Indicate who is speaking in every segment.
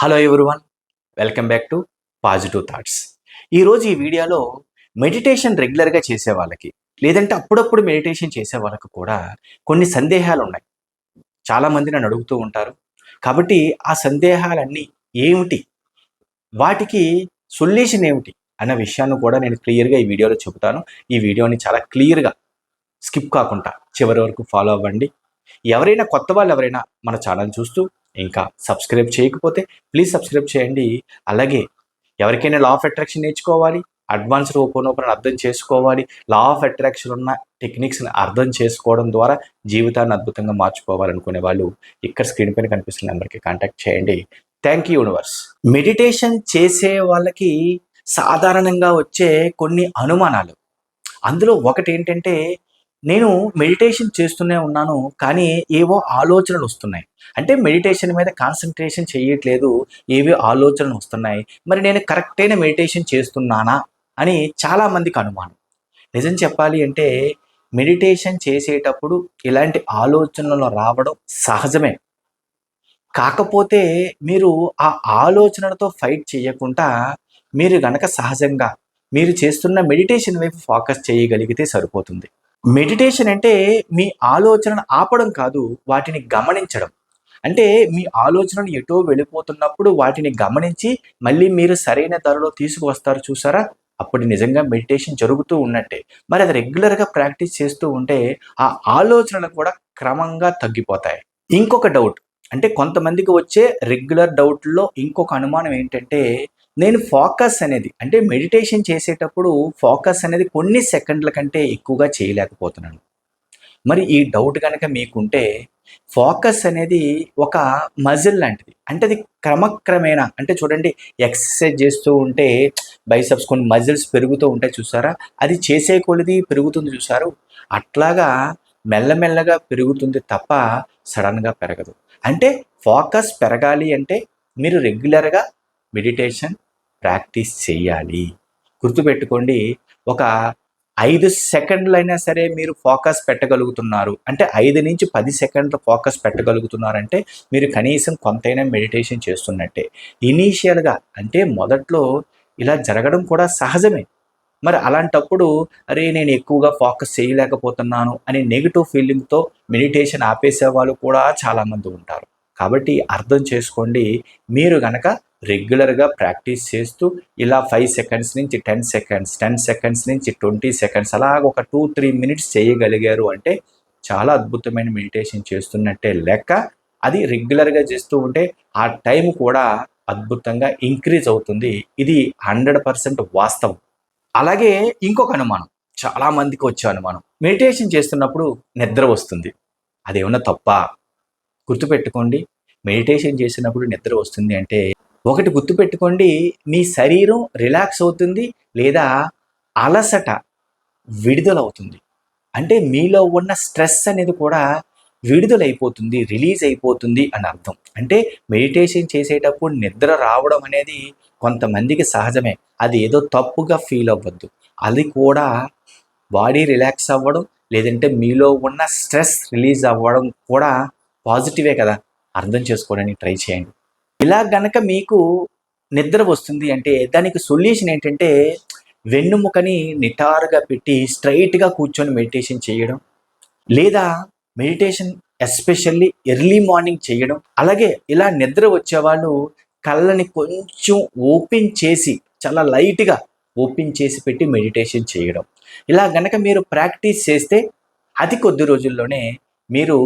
Speaker 1: Hello everyone, welcome back to positive thoughts. ఈరోజు ఈ వీడియోలో మెడిటేషన్ రెగ్యులర్గా చేసే వాళ్ళకి, లేదంటే అప్పుడప్పుడు మెడిటేషన్ చేసే వాళ్ళకు కూడా కొన్ని సందేహాలు ఉన్నాయి. చాలామంది నన్ను అడుగుతూ ఉంటారు. కాబట్టి ఆ సందేహాలన్నీ ఏమిటి, వాటికి సొల్యూషన్ ఏమిటి అన్న విషయాన్ని కూడా నేను క్లియర్గా ఈ వీడియోలో చెబుతాను. ఈ వీడియోని చాలా క్లియర్గా స్కిప్ కాకుండా చివరి వరకు ఫాలో అవ్వండి. ఎవరైనా కొత్త వాళ్ళు ఎవరైనా మన ఛానల్ చూస్తూ ఇంకా సబ్స్క్రైబ్ చేయకపోతే ప్లీజ్ సబ్స్క్రైబ్ చేయండి. అలాగే ఎవరికైనా లా ఆఫ్ అట్రాక్షన్ నేర్చుకోవాలి, అడ్వాన్స్డ్ ఓపెన్ అర్థం చేసుకోవాలి, లా ఆఫ్ అట్రాక్షన్ ఉన్న టెక్నిక్స్ని అర్థం చేసుకోవడం ద్వారా జీవితాన్ని అద్భుతంగా మార్చుకోవాలనుకునే వాళ్ళు ఇక్కడ స్క్రీన్ పైన కనిపిస్తున్న నెంబర్కి కాంటాక్ట్ చేయండి. Thank you universe. మెడిటేషన్ చేసే వాళ్ళకి సాధారణంగా వచ్చే కొన్ని అనుమానాలు, అందులో ఒకటి ఏంటంటే, నేను మెడిటేషన్ చేస్తూనే ఉన్నాను కానీ ఏవో ఆలోచనలు వస్తున్నాయి. అంటే మెడిటేషన్ మీద కాన్సంట్రేషన్ చేయట్లేదు, ఏవో ఆలోచనలు వస్తున్నాయి. మరి నేను కరెక్ట్ అయిన మెడిటేషన్ చేస్తున్నానా అని చాలామందికి అనుమానం. నిజం చెప్పాలి అంటే మెడిటేషన్ చేసేటప్పుడు ఇలాంటి ఆలోచనలు రావడం సహజమే. కాకపోతే మీరు ఆ ఆలోచనలతో ఫైట్ చేయకుండా మీరు గనక సహజంగా మీరు చేస్తున్న మెడిటేషన్ వైపు ఫోకస్ చేయగలిగితే సరిపోతుంది. మెడిటేషన్ అంటే మీ ఆలోచనను ఆపడం కాదు, వాటిని గమనించడం. అంటే మీ ఆలోచనలు ఎటో వెళ్ళిపోతున్నప్పుడు వాటిని గమనించి మళ్ళీ మీరు సరైన దారిలో తీసుకువస్తారు చూసారా, అప్పుడు నిజంగా మెడిటేషన్ జరుగుతూ ఉన్నట్టే. మరి అది రెగ్యులర్గా ప్రాక్టీస్ చేస్తూ ఉంటే ఆ ఆలోచనలు కూడా క్రమంగా తగ్గిపోతాయి. ఇంకొక డౌట్, అంటే కొంతమందికి వచ్చే రెగ్యులర్ డౌట్లో ఇంకొక అనుమానం ఏంటంటే, నేను ఫోకస్ అనేది అంటే మెడిటేషన్ చేసేటప్పుడు ఫోకస్ అనేది కొన్ని సెకండ్ల కంటే ఎక్కువగా చేయలేకపోతున్నాను. మరి ఈ డౌట్ కనుక మీకుంటే, ఫోకస్ అనేది ఒక మజిల్ లాంటిది. అంటే అది క్రమక్రమేణా, అంటే చూడండి, ఎక్సర్సైజ్ చేస్తూ ఉంటే బైసెప్స్ కొన్ని మజిల్స్ పెరుగుతూ ఉంటాయి చూసారా, అది చేసే కొలిది పెరుగుతుంది చూసారు, అట్లాగా మెల్లమెల్లగా పెరుగుతుంది తప్ప సడన్గా పెరగదు. అంటే ఫోకస్ పెరగాలి అంటే మీరు రెగ్యులర్గా మెడిటేషన్ ప్రాక్టీస్ చేయాలి. గుర్తుపెట్టుకోండి, ఒక 5 సెకండ్లైనా సరే మీరు ఫోకస్ పెట్టగలుగుతున్నారు అంటే 5 నుంచి 10 సెకండ్లు ఫోకస్ పెట్టగలుగుతున్నారంటే మీరు కనీసం కొంతైనా మెడిటేషన్ చేస్తున్నట్టే. ఇనీషియల్గా అంటే మొదట్లో ఇలా జరగడం కూడా సహజమే. మరి అలాంటప్పుడు అరే నేను ఎక్కువగా ఫోకస్ చేయలేకపోతున్నాను అని నెగిటివ్ ఫీలింగ్తో మెడిటేషన్ ఆపేసే వాళ్ళు కూడా చాలామంది ఉంటారు. కాబట్టి అర్థం చేసుకోండి, మీరు గనక రెగ్యులర్గా ప్రాక్టీస్ చేస్తూ ఇలా 5 సెకండ్స్ నుంచి 10 సెకండ్స్, 10 సెకండ్స్ నుంచి 20 సెకండ్స్ అలాగ ఒక 2-3 మినిట్స్ చేయగలిగారు అంటే చాలా అద్భుతమైన మెడిటేషన్ చేస్తున్నట్టే లెక్క. అది రెగ్యులర్గా చేస్తూ ఉంటే ఆ టైం కూడా అద్భుతంగా ఇంక్రీజ్ అవుతుంది. ఇది 100% వాస్తవం. అలాగే ఇంకొక అనుమానం, చాలామందికి వచ్చే అనుమానం, మెడిటేషన్ చేస్తున్నప్పుడు నిద్ర వస్తుంది, అదేమన్నా తప్పా? గుర్తుపెట్టుకోండి, మెడిటేషన్ చేసినప్పుడు నిద్ర వస్తుంది అంటే ఒకటి గుర్తుపెట్టుకోండి, మీ శరీరం రిలాక్స్ అవుతుంది లేదా అలసట విడుదలవుతుంది. అంటే మీలో ఉన్న స్ట్రెస్ అనేది కూడా విడుదలైపోతుంది, రిలీజ్ అయిపోతుంది అని అర్థం. అంటే మెడిటేషన్ చేసేటప్పుడు నిద్ర రావడం అనేది కొంతమందికి సహజమే, అది ఏదో తప్పుగా ఫీల్ అవ్వద్దు. అది కూడా బాడీ రిలాక్స్ అవ్వడం లేదంటే మీలో ఉన్న స్ట్రెస్ రిలీజ్ అవ్వడం కూడా పాజిటివే కదా, అర్థం చేసుకోవడానికి ట్రై చేయండి. ఇలా గనక మీకు నిద్ర వస్తుంది అంటే దానికి సొల్యూషన్ ఏంటంటే, వెన్నుముకని నిటారుగా పెట్టి స్ట్రైట్గా కూర్చొని మెడిటేషన్ చేయడం, లేదా మెడిటేషన్ ఎస్పెషల్లీ ఎర్లీ మార్నింగ్ చేయడం. అలాగే ఇలా నిద్ర వచ్చేవాళ్ళు కళ్ళని కొంచెం ఓపెన్ చేసి, చాలా లైట్గా ఓపెన్ చేసి పెట్టి మెడిటేషన్ చేయడం. ఇలా గనక మీరు ప్రాక్టీస్ చేస్తే అతి కొద్ది రోజుల్లోనే మీరు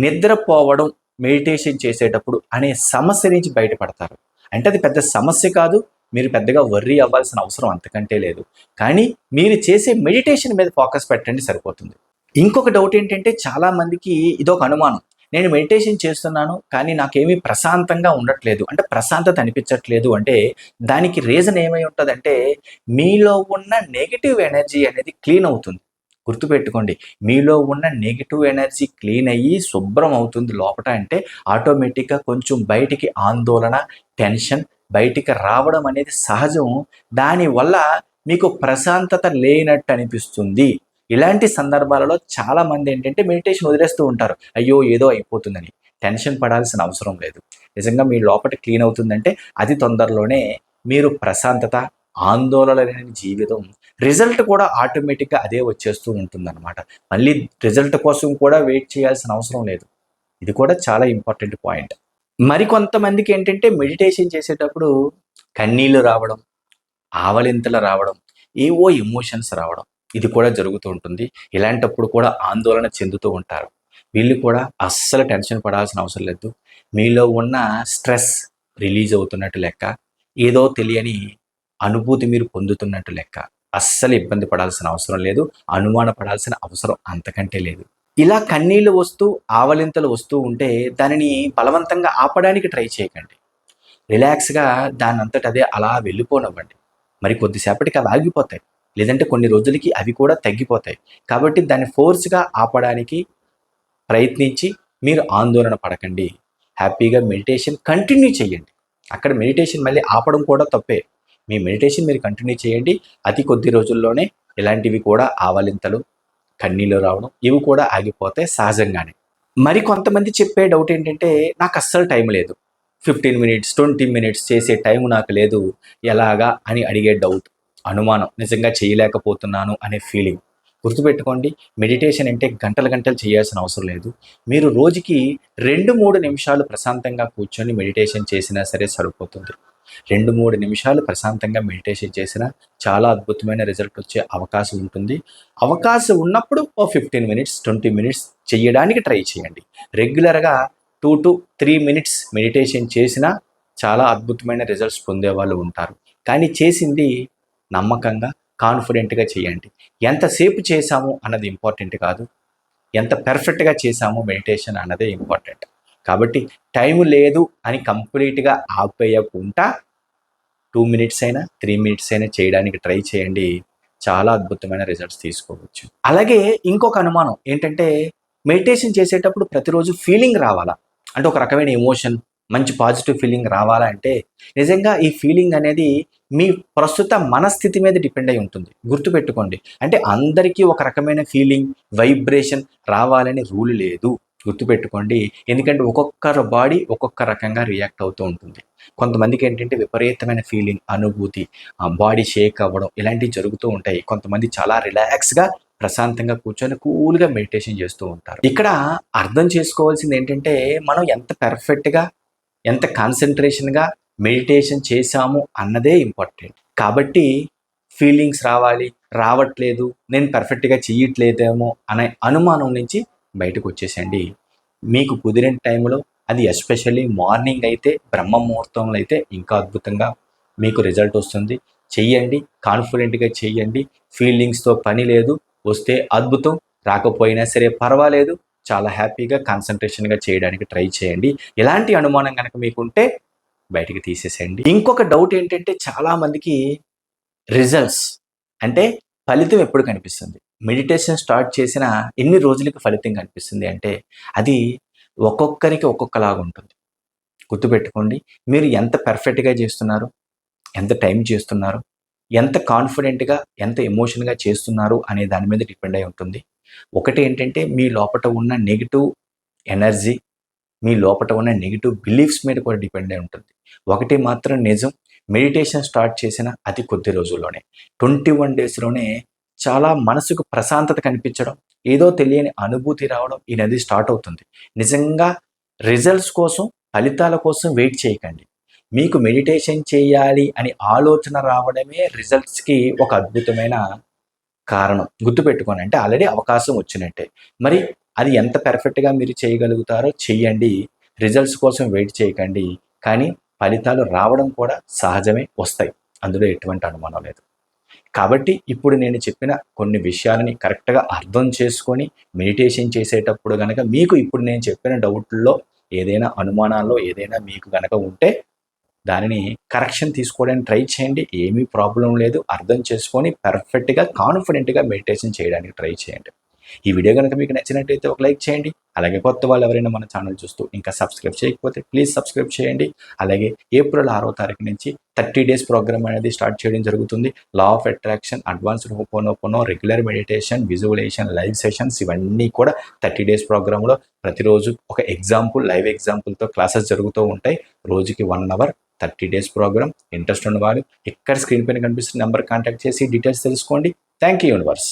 Speaker 1: నిద్రపోవడం మెడిటేషన్ చేసేటప్పుడు అనే సమస్య నుంచి బయటపడతారు. అంటే అది పెద్ద సమస్య కాదు, మీరు పెద్దగా వర్రీ అవ్వాల్సిన అవసరం అంతకంటే లేదు. కానీ మీరు చేసే మెడిటేషన్ మీద ఫోకస్ పెట్టండి, సరిపోతుంది. ఇంకొక డౌట్ ఏంటంటే, చాలామందికి ఇదొక అనుమానం, నేను మెడిటేషన్ చేస్తున్నాను కానీ నాకేమీ ప్రశాంతంగా ఉండట్లేదు, అంటే ప్రశాంతత అనిపించట్లేదు అంటే దానికి రీజన్ ఏమై ఉంటుందంటే, మీలో ఉన్న నెగిటివ్ ఎనర్జీ అనేది క్లీన్ అవుతుంది. గుర్తుపెట్టుకోండి, మీలో ఉన్న నెగిటివ్ ఎనర్జీ క్లీన్ అయ్యి శుభ్రం అవుతుంది లోపట అంటే ఆటోమేటిక్గా కొంచెం బయటికి ఆందోళన, టెన్షన్ బయటికి రావడం అనేది సహజం. దానివల్ల మీకు ప్రశాంతత లేనట్టు అనిపిస్తుంది. ఇలాంటి సందర్భాలలో చాలామంది ఏంటంటే మెడిటేషన్ వదిలేస్తూ ఉంటారు, అయ్యో ఏదో అయిపోతుందని. టెన్షన్ పడాల్సిన అవసరం లేదు. నిజంగా మీ లోపల క్లీన్ అవుతుందంటే అతి తొందరలోనే మీరు ప్రశాంతత, ఆందోళన లేని జీవితం, రిజల్ట్ కూడా ఆటోమేటిక్గా అదే వచ్చేస్తూ ఉంటుందన్నమాట. మళ్ళీ రిజల్ట్ కోసం కూడా వెయిట్ చేయాల్సిన అవసరం లేదు. ఇది కూడా చాలా ఇంపార్టెంట్ పాయింట్. మరికొంతమందికి ఏంటంటే మెడిటేషన్ చేసేటప్పుడు కన్నీళ్లు రావడం, ఆవలింతలు రావడం, ఏవో ఎమోషన్స్ రావడం ఇది కూడా జరుగుతూ ఉంటుంది. ఇలాంటప్పుడు కూడా ఆందోళన చెందుతూ ఉంటారు. వీళ్ళు కూడా అస్సలు టెన్షన్ పడాల్సిన అవసరం లేదు. మీలో ఉన్న స్ట్రెస్ రిలీజ్ అవుతున్నట్టు లెక్క. ఏదో తెలియని అనుభూతి మీరు పొందుతున్నట్టు లెక్క. అస్సలు ఇబ్బంది పడాల్సిన అవసరం లేదు. అనుమాన పడాల్సిన అవసరం అంతకంటే లేదు. ఇలా కన్నీళ్లు వస్తూ, ఆవలింతలు వస్తూ ఉంటే దానిని బలవంతంగా ఆపడానికి ట్రై చేయకండి. రిలాక్స్‌గా దానంతట అదే అలా వెళ్ళిపోనివ్వండి. మరి కొద్దిసేపటికి అవి ఆగిపోతాయి. లేదంటే కొన్ని రోజులకి అవి కూడా తగ్గిపోతాయి. కాబట్టి దాన్ని ఫోర్స్‌గా ఆపడానికి ప్రయత్నించి మీరు ఆందోళన పడకండి. హ్యాపీగా మెడిటేషన్ కంటిన్యూ చేయండి. అక్కడ మెడిటేషన్ మళ్ళీ ఆపడం కూడా తప్పే. మీ మెడిటేషన్ మీరు కంటిన్యూ చేయండి. అతి కొద్ది రోజుల్లోనే ఇలాంటివి కూడా ఆవలింతలు, కన్నీళ్ళు రావడం ఇవి కూడా ఆగిపోతాయి సహజంగానే. మరి కొంతమంది చెప్పే డౌట్ ఏంటంటే నాకు అస్సలు టైం లేదు. 15 మినిట్స్, 20 మినిట్స్ చేసే టైం నాకు లేదు. ఎలాగా అని అడిగే డౌట్, అనుమానం. నిజంగా చేయలేకపోతున్నాను అనే ఫీలింగ్. గుర్తుపెట్టుకోండి, మెడిటేషన్ అంటే గంటలు గంటలు చేయాల్సిన అవసరం లేదు. మీరు రోజుకి 2-3 నిమిషాలు ప్రశాంతంగా కూర్చొని మెడిటేషన్ చేసినా సరే సరిపోతుంది. 2-3 నిమిషాలు ప్రశాంతంగా మెడిటేషన్ చేసినా చాలా అద్భుతమైన రిజల్ట్ వచ్చే అవకాశం ఉంటుంది. అవకాశం ఉన్నప్పుడు ఓ 15 మినిట్స్, 20 మినిట్స్ చేయడానికి ట్రై చేయండి. రెగ్యులర్గా 2-3 మినిట్స్ మెడిటేషన్ చేసినా చాలా అద్భుతమైన రిజల్ట్స్ పొందేవాళ్ళు ఉంటారు. కానీ చేసింది నమ్మకంగా, కాన్ఫిడెంట్గా చేయండి. ఎంతసేపు చేశాము అన్నది ఇంపార్టెంట్ కాదు. ఎంత పెర్ఫెక్ట్గా చేశాము మెడిటేషన్ అన్నదే ఇంపార్టెంట్. కాబట్టి టైం లేదు అని కంప్లీట్గా ఆపేయకుండా 2 మినిట్స్ అయినా, 3 మినిట్స్ అయినా చేయడానికి ట్రై చేయండి. చాలా అద్భుతమైన రిజల్ట్స్ తీసుకోవచ్చు. అలాగే ఇంకొక అనుమానం ఏంటంటే మెడిటేషన్ చేసేటప్పుడు ప్రతిరోజు ఫీలింగ్ రావాలా? అంటే ఒక రకమైన ఎమోషన్, మంచి పాజిటివ్ ఫీలింగ్ రావాలా అంటే నిజంగా ఈ ఫీలింగ్ అనేది మీ ప్రస్తుత మనస్థితి మీద డిపెండ్ అయి ఉంటుంది. గుర్తుపెట్టుకోండి. అంటే అందరికీ ఒక రకమైన ఫీలింగ్, వైబ్రేషన్ రావాలని రూల్ లేదు. గుర్తుపెట్టుకోండి. ఎందుకంటే ఒక్కొక్కరి బాడీ ఒక్కొక్క రకంగా రియాక్ట్ అవుతూ ఉంటుంది. కొంతమందికి ఏంటంటే విపరీతమైన ఫీలింగ్, అనుభూతి, బాడీ షేక్ అవ్వడం ఇలాంటివి జరుగుతూ ఉంటాయి. కొంతమంది చాలా రిలాక్స్‌గా ప్రశాంతంగా కూర్చొని కూల్‌గా మెడిటేషన్ చేస్తూ ఉంటారు. ఇక్కడ అర్థం చేసుకోవాల్సింది ఏంటంటే మనం ఎంత పెర్ఫెక్ట్‌గా, ఎంత కాన్సంట్రేషన్‌గా మెడిటేషన్ చేశాము అన్నదే ఇంపార్టెంట్. కాబట్టి ఫీలింగ్స్ రావాలి, రావట్లేదు, నేను పెర్ఫెక్ట్‌గా చెయ్యట్లేదేమో అనే అనుమానం నుంచి బయటకు వచ్చేసేయండి. మీకు కుదిరిన టైంలో, అది ఎస్పెషల్లీ మార్నింగ్ అయితే, బ్రహ్మ ముహూర్తంలో అయితే ఇంకా అద్భుతంగా మీకు రిజల్ట్ వస్తుంది. చెయ్యండి, కాన్ఫిడెంట్‌గా చెయ్యండి. ఫీలింగ్స్‌తో పని లేదు. వస్తే అద్భుతం, రాకపోయినా సరే పర్వాలేదు. చాలా హ్యాపీగా కాన్సంట్రేషన్‌గా చేయడానికి ట్రై చేయండి. ఎలాంటి అనుమానం గనక మీకుంటే బయటికి తీసేసేయండి. ఇంకొక డౌట్ ఏంటంటే చాలామందికి రిజల్ట్స్ అంటే ఫలితం ఎప్పుడు కనిపిస్తుంది? మెడిటేషన్ స్టార్ట్ చేసిన ఎన్ని రోజులకి ఫలితం కనిపిస్తుంది అంటే అది ఒక్కొక్కరికి ఒక్కొక్కలాగా ఉంటుంది. గుర్తుపెట్టుకోండి. మీరు ఎంత పెర్ఫెక్ట్‌గా చేస్తున్నారు, ఎంత టైం చేస్తున్నారు, ఎంత కాన్ఫిడెంట్‌గా, ఎంత ఎమోషన్‌గా చేస్తున్నారు అనే దాని మీద డిపెండ్ అయి ఉంటుంది. ఒకటి ఏంటంటే మీ లోపట ఉన్న నెగెటివ్ ఎనర్జీ, మీ లోపట ఉన్న నెగెటివ్ బిలీఫ్స్ మీద కూడా డిపెండ్ అయి ఉంటుంది. ఒకటి మాత్రం నిజం, మెడిటేషన్ స్టార్ట్ చేసిన అతి కొద్ది రోజుల్లోనే 21 డేస్‌లోనే చాలా మనసుకు ప్రశాంతత కనిపించడం, ఏదో తెలియని అనుభూతి రావడం ఇది స్టార్ట్ అవుతుంది. నిజంగా రిజల్ట్స్ కోసం, ఫలితాల కోసం వెయిట్ చేయకండి. మీకు మెడిటేషన్ చేయాలి అని ఆలోచన రావడమే రిజల్ట్స్‌కి ఒక అద్భుతమైన కారణం. గుర్తుపెట్టుకోండి. అంటే ఆల్రెడీ అవకాశం వచ్చినట్టే. మరి అది ఎంత పెర్ఫెక్ట్‌గా మీరు చేయగలుగుతారో చెయ్యండి. రిజల్ట్స్ కోసం వెయిట్ చేయకండి. కానీ ఫలితాలు రావడం కూడా సహజమే, వస్తాయి. అందులో ఎటువంటి అనుమానం లేదు. కాబట్టి ఇప్పుడు నేను చెప్పిన కొన్ని విషయాలని కరెక్ట్‌గా అర్థం చేసుకొని మెడిటేషన్ చేసేటప్పుడు గనక మీకు ఇప్పుడు నేను చెప్పిన డౌట్‌ల్లో ఏదైనా అనుమానాల్లో ఏదైనా మీకు గనక ఉంటే దానిని కరెక్షన్ తీసుకోవడానికి ట్రై చేయండి. ఏమీ ప్రాబ్లమ్ లేదు. అర్థం చేసుకొని పర్ఫెక్ట్‌గా, కాన్ఫిడెంట్‌గా మెడిటేషన్ చేయడానికి ట్రై చేయండి. ఈ వీడియో గనక మీకు నచ్చినట్టయితే ఒక లైక్ చేయండి. అలాగే కొత్త వాళ్ళు ఎవరైనా మన ఛానల్ చూస్తూ ఇంకా సబ్స్క్రైబ్ చేయకపోతే ప్లీజ్ సబ్స్క్రైబ్ చేయండి. అలాగే ఏప్రిల్ 6వ తారీఖు నుంచి 30 డేస్ ప్రోగ్రామ్ అనేది స్టార్ట్ చేయడం జరుగుతుంది. Law of attraction, advanced ho'oponopono, regular meditation, visualisation, live sessions ఇవన్నీ కూడా 30 డేస్ ప్రోగ్రాంలో ప్రతిరోజు ఒక లైవ్ ఎగ్జాంపుల్తో క్లాసెస్ జరుగుతూ ఉంటాయి. రోజుకి 1 అవర్ 30 డేస్ ప్రోగ్రామ్. ఇంట్రెస్ట్ ఉన్నవారు ఇక్కడ స్క్రీన్ పైన కనిపిస్తున్న నెంబర్ కాంటాక్ట్ చేసి డీటెయిల్స్ తెలుసుకోండి. Thank you universe.